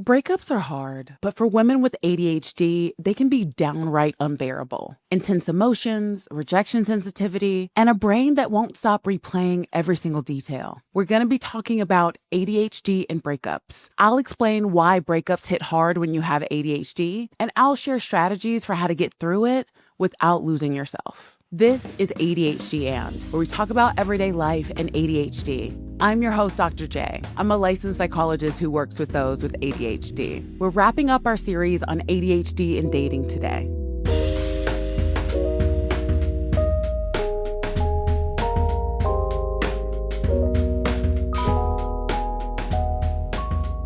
Breakups are hard, but for women with ADHD, they can be downright unbearable. Intense emotions, rejection sensitivity, and a brain that won't stop replaying every single detail. We're going to be talking about ADHD and breakups. I'll explain why breakups hit hard when you have ADHD, and I'll share strategies for how to get through it without losing yourself. This is ADHD where we talk about everyday life and ADHD. I'm your host, Dr. J. I'm a licensed psychologist who works with those with ADHD. We're wrapping up our series on ADHD and dating today.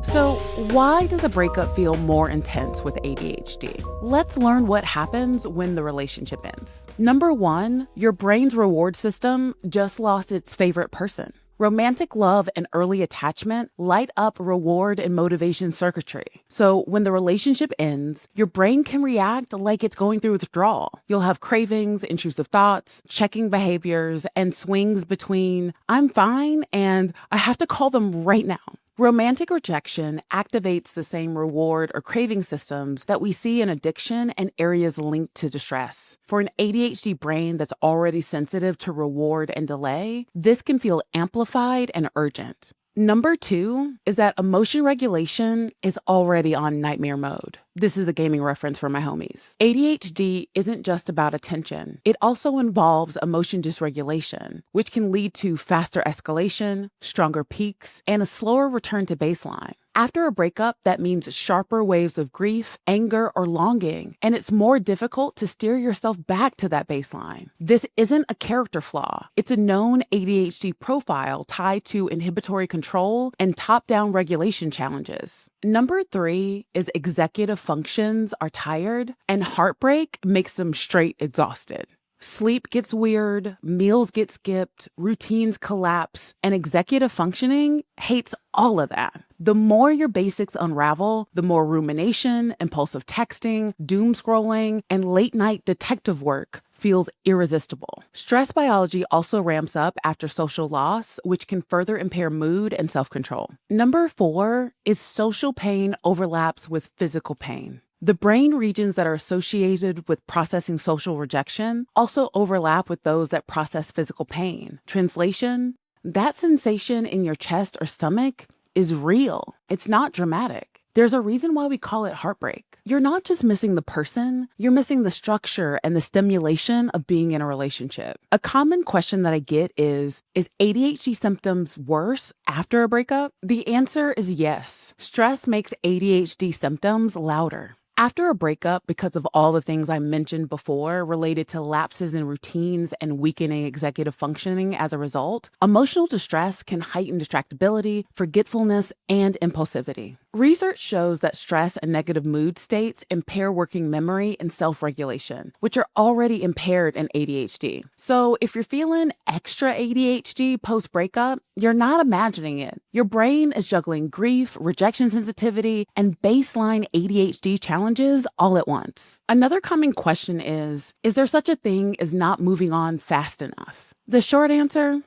So, why does a breakup feel more intense with ADHD? Let's learn what happens when the relationship ends. Number one, your brain's reward system just lost its favorite person. Romantic love and early attachment light up reward and motivation circuitry. So when the relationship ends, your brain can react like it's going through withdrawal. You'll have cravings, intrusive thoughts, checking behaviors, and swings between I'm fine and I have to call them right now. Romantic rejection activates the same reward or craving systems that we see in addiction and areas linked to distress. For an ADHD brain that's already sensitive to reward and delay, this can feel amplified and urgent. Number two is that emotion regulation is already on nightmare mode. This is a gaming reference for my homies. ADHD isn't just about attention. It also involves emotion dysregulation, which can lead to faster escalation, stronger peaks, and a slower return to baseline. After a breakup, that means sharper waves of grief, anger, or longing, and it's more difficult to steer yourself back to that baseline. This isn't a character flaw. It's a known ADHD profile tied to inhibitory control and top-down regulation challenges. Number three is executive functions are tired, and heartbreak makes them straight exhausted. Sleep gets weird, meals get skipped, routines collapse, and executive functioning hates all of that. The more your basics unravel, the more rumination, impulsive texting, doom scrolling, and late night detective work feels irresistible. Stress biology also ramps up after social loss, which can further impair mood and self-control. Number four is social pain overlaps with physical pain. The brain regions that are associated with processing social rejection also overlap with those that process physical pain. Translation, that sensation in your chest or stomach is real. It's not dramatic. There's a reason why we call it heartbreak. You're not just missing the person, you're missing the structure and the stimulation of being in a relationship. A common question that I get is ADHD symptoms worse after a breakup? The answer is yes. Stress makes ADHD symptoms louder. After a breakup, because of all the things I mentioned before related to lapses in routines and weakening executive functioning as a result, emotional distress can heighten distractibility, forgetfulness, and impulsivity. Research shows that stress and negative mood states impair working memory and self-regulation, which are already impaired in ADHD. So if you're feeling extra ADHD post-breakup, you're not imagining it. Your brain is juggling grief, rejection sensitivity, and baseline ADHD challenges all at once. Another common question is there such a thing as not moving on fast enough? The short answer,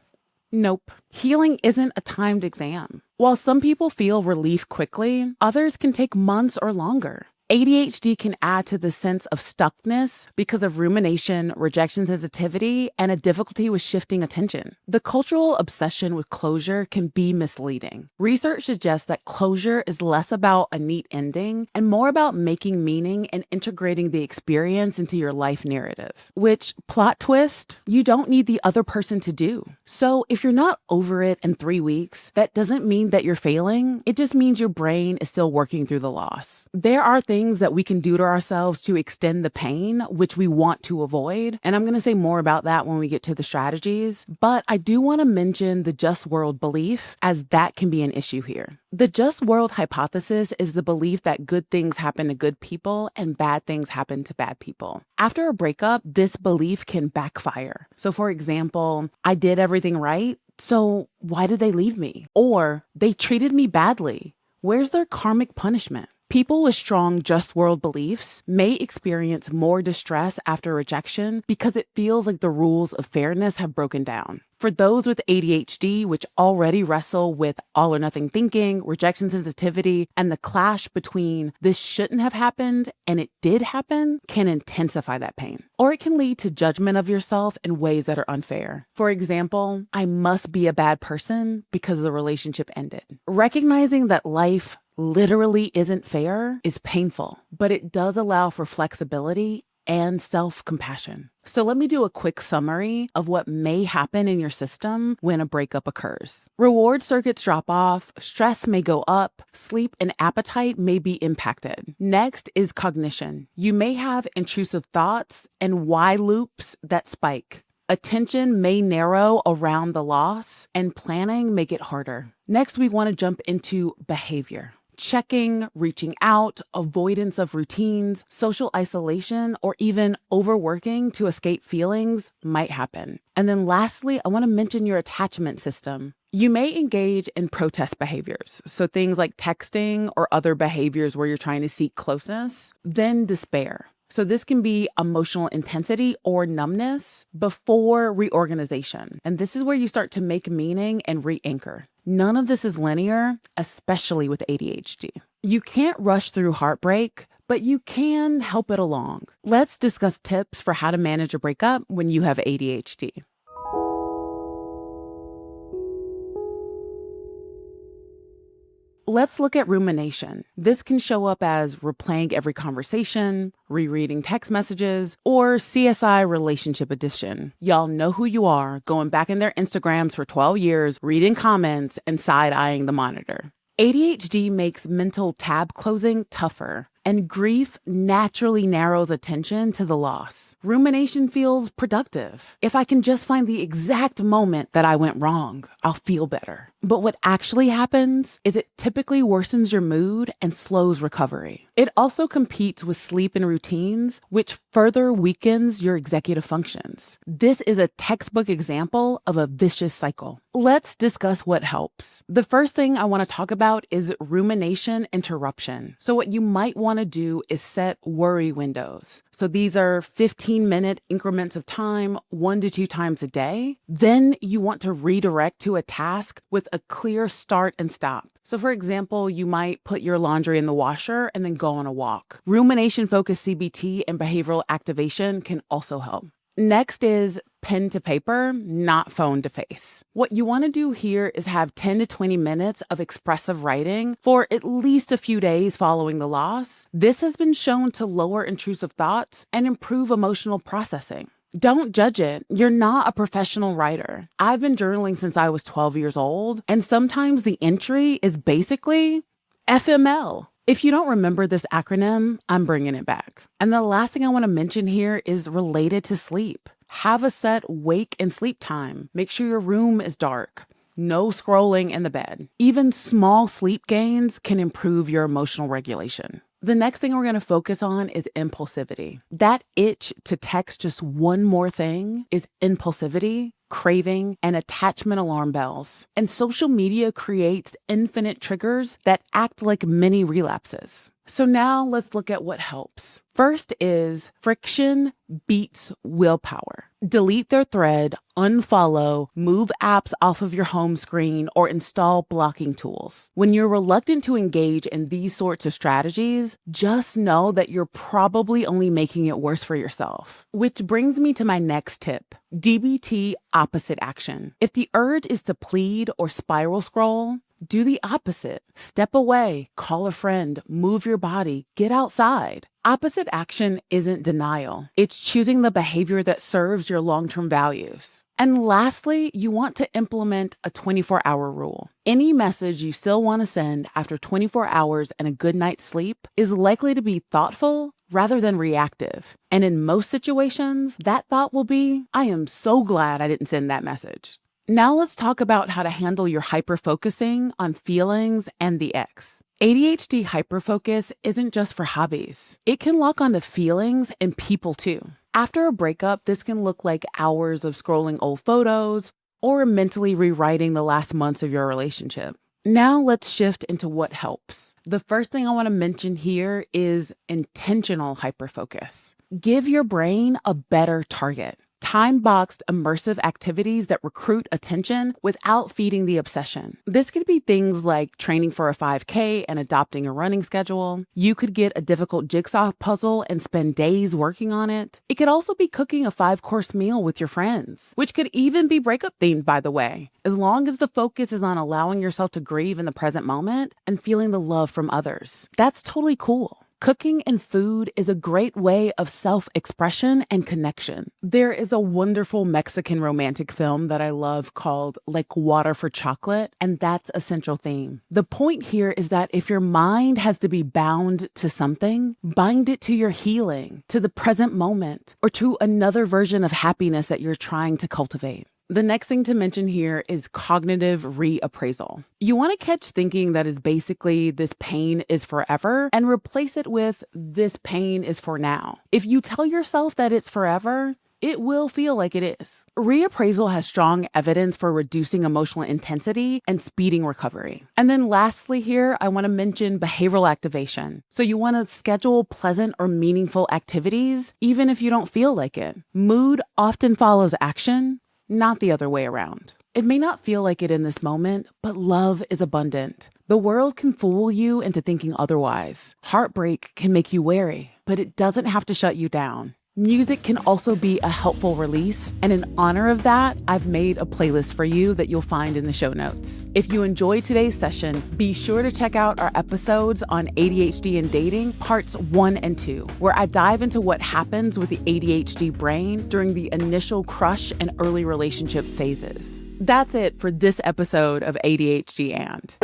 nope. Healing isn't a timed exam. While some people feel relief quickly, others can take months or longer. ADHD can add to the sense of stuckness because of rumination, rejection sensitivity, and a difficulty with shifting attention. The cultural obsession with closure can be misleading. Research suggests that closure is less about a neat ending and more about making meaning and integrating the experience into your life narrative. Which, plot twist, you don't need the other person to do. So if you're not over it in 3 weeks, that doesn't mean that you're failing. It just means your brain is still working through the loss. There are things that we can do to ourselves to extend the pain, which we want to avoid. And I'm going to say more about that when we get to the strategies. But I do want to mention the just world belief, as that can be an issue here. The just world hypothesis is the belief that good things happen to good people and bad things happen to bad people. After a breakup, this belief can backfire. So for example, I did everything right, so why did they leave me? Or they treated me badly. Where's their karmic punishment? People with strong just world beliefs may experience more distress after rejection because it feels like the rules of fairness have broken down. For those with ADHD, which already wrestle with all or nothing thinking, rejection sensitivity, and the clash between this shouldn't have happened and it did happen, can intensify that pain. Or it can lead to judgment of yourself in ways that are unfair. For example, I must be a bad person because the relationship ended. Recognizing that life literally isn't fair is painful, but it does allow for flexibility and self-compassion. So let me do a quick summary of what may happen in your system when a breakup occurs. Reward circuits drop off, stress may go up, sleep and appetite may be impacted. Next is cognition. You may have intrusive thoughts and why loops that spike. Attention may narrow around the loss, and planning may get harder. Next, we want to jump into behavior. Checking, reaching out, avoidance of routines, social isolation, or even overworking to escape feelings might happen. And then lastly, I want to mention your attachment system. You may engage in protest behaviors, so things like texting or other behaviors where you're trying to seek closeness, then despair. So this can be emotional intensity or numbness before reorganization. And this is where you start to make meaning and re-anchor. None of this is linear, especially with ADHD. You can't rush through heartbreak, but you can help it along. Let's discuss tips for how to manage a breakup when you have ADHD. Let's look at rumination. This can show up as replaying every conversation, rereading text messages, or CSI Relationship Edition. Y'all know who you are, going back in their Instagrams for 12 years, reading comments, and side-eyeing the monitor. ADHD makes mental tab closing tougher, and grief naturally narrows attention to the loss. Rumination feels productive. If I can just find the exact moment that I went wrong, I'll feel better. But what actually happens is it typically worsens your mood and slows recovery. It also competes with sleep and routines, which further weakens your executive functions. This is a textbook example of a vicious cycle. Let's discuss what helps. The first thing I want to talk about is rumination interruption. So what you might want to do is set worry windows. So these are 15-minute increments of time, 1 to 2 times a day. Then you want to redirect to a task with a clear start and stop. So for example, you might put your laundry in the washer and then go on a walk. Rumination-focused CBT and behavioral activation can also help. Next is pen to paper, not phone to face. What you want to do here is have 10 to 20 minutes of expressive writing for at least a few days following the loss. This has been shown to lower intrusive thoughts and improve emotional processing. Don't judge it. You're not a professional writer. I've been journaling since I was 12 years old, and sometimes the entry is basically FML. If you don't remember this acronym, I'm bringing it back. And the last thing I want to mention here is related to sleep. Have a set wake and sleep time. Make sure your room is dark. No scrolling in the bed. Even small sleep gains can improve your emotional regulation. The next thing we're going to focus on is impulsivity. That itch to text just one more thing is impulsivity, craving, and attachment alarm bells. And social media creates infinite triggers that act like mini relapses. So now let's look at what helps. First is friction beats willpower. Delete their thread, unfollow, move apps off of your home screen, or install blocking tools. When you're reluctant to engage in these sorts of strategies, just know that you're probably only making it worse for yourself. Which brings me to my next tip. DBT opposite action. If the urge is to plead or spiral scroll, do the opposite. Step away, call a friend, move your body, get outside. Opposite action isn't denial. It's choosing the behavior that serves your long-term values. And lastly, you want to implement a 24-hour rule. Any message you still want to send after 24 hours and a good night's sleep is likely to be thoughtful rather than reactive. And in most situations, that thought will be, I am so glad I didn't send that message. Now let's talk about how to handle your hyper-focusing on feelings and the ex. ADHD hyperfocus isn't just for hobbies. It can lock onto feelings and people too. After a breakup, this can look like hours of scrolling old photos or mentally rewriting the last months of your relationship. Now let's shift into what helps. The first thing I want to mention here is intentional hyperfocus. Give your brain a better target. Time-boxed immersive activities that recruit attention without feeding the obsession. This could be things like training for a 5K and adopting a running schedule. You could get a difficult jigsaw puzzle and spend days working on it. It could also be cooking a 5-course meal with your friends, which could even be breakup themed, by the way, as long as the focus is on allowing yourself to grieve in the present moment and feeling the love from others. That's totally cool. Cooking and food is a great way of self-expression and connection. There is a wonderful Mexican romantic film that I love called Like Water for Chocolate, and that's a central theme. The point here is that if your mind has to be bound to something, bind it to your healing, to the present moment, or to another version of happiness that you're trying to cultivate. The next thing to mention here is cognitive reappraisal. You want to catch thinking that is basically this pain is forever and replace it with this pain is for now. If you tell yourself that it's forever, it will feel like it is. Reappraisal has strong evidence for reducing emotional intensity and speeding recovery. And then lastly here, I want to mention behavioral activation. So you want to schedule pleasant or meaningful activities, even if you don't feel like it. Mood often follows action, not the other way around. It may not feel like it in this moment, but love is abundant. The world can fool you into thinking otherwise. Heartbreak can make you wary, but it doesn't have to shut you down. Music can also be a helpful release, and in honor of that, I've made a playlist for you that you'll find in the show notes. If you enjoyed today's session, be sure to check out our episodes on ADHD and dating, parts 1 and 2, where I dive into what happens with the ADHD brain during the initial crush and early relationship phases. That's it for this episode of ADHD and.